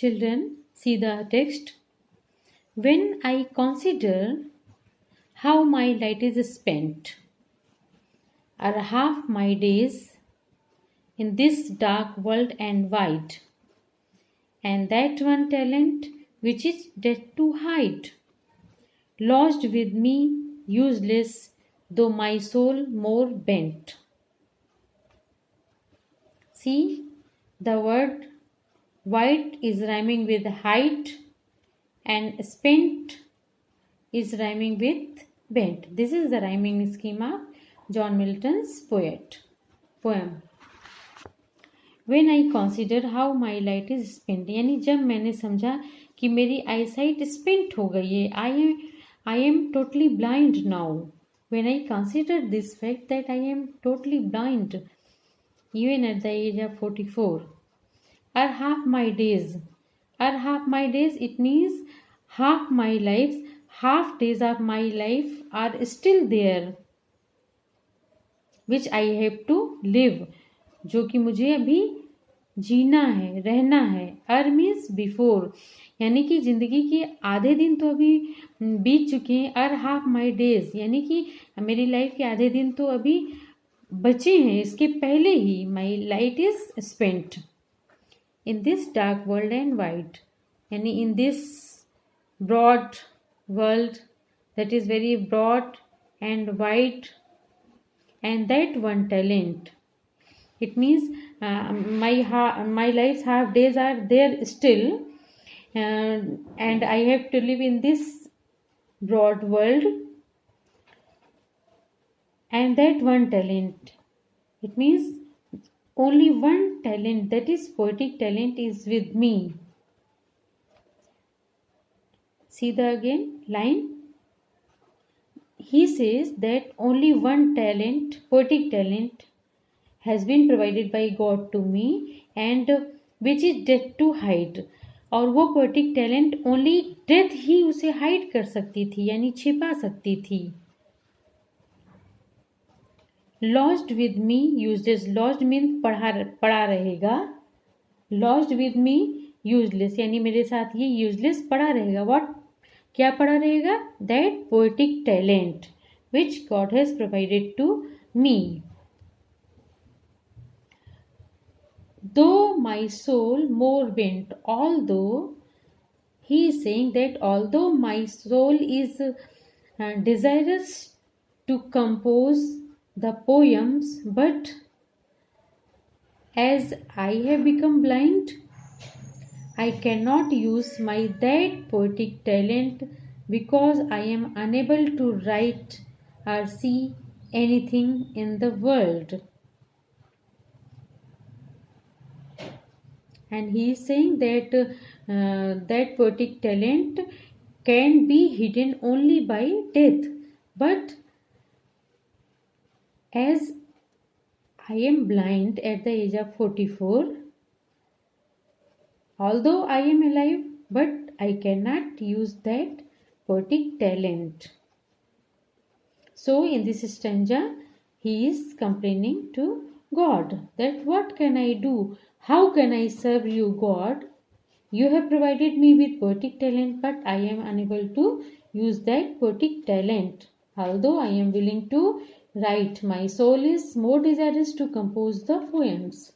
Children, see the text. When I consider how my light is spent, are half my days in this dark world and wide, and that one talent which is dead to hide, lodged with me, useless, though my soul more bent. See, the word white is rhyming with height and spent is rhyming with bent. This is the rhyming scheme of John Milton's poem. When I consider how my light is spent, यानी जब मैंने समझा कि मेरी eyesight spent हो गई है, I am totally blind now. When I consider this fact that I am totally blind, even at the age of 44, are half my days. It means half my lives, half days of my life are still there, which I have to live, जो कि मुझे अभी जीना है, रहना है. अर means before, यानी कि जिंदगी के आधे दिन तो अभी बीत चुके हैं. अर हाफ माई डेज, यानी कि मेरी लाइफ के आधे दिन तो अभी बचे हैं, इसके पहले ही my light is spent in this dark world and wide, यानी in this broad world that is very broad and wide, and that one talent, it means my life's half days are there still, and I have to live in this broad world, and that one talent, it means only one talent, that is poetic talent, is with me. See the again line. He says that only one talent, poetic talent, has been provided by God to me, and which is death to hide. और वो poetic talent only death ही उसे hide कर सकती थी, यानी छिपा सकती थी. Lodged with me, useless. Lodged means पड़ा रहेगा. Lodged with me, useless, यानी मेरे साथ ये useless पड़ा रहेगा. What? क्या पड़ा रहेगा? That poetic talent which God has provided to me. Though my soul more bent, although he is saying that although my soul is desirous to compose the poems, but as I have become blind, I cannot use my that poetic talent, because I am unable to write or see anything in the world. And he is saying that that poetic talent can be hidden only by death, but as I am blind at the age of 44, although I am alive, but I cannot use that poetic talent. So in this stanza, he is complaining to God that what can I do? How can I serve you, God? You have provided me with poetic talent, but I am unable to use that poetic talent. Although I am willing to write, my soul is more desirous to compose the poems.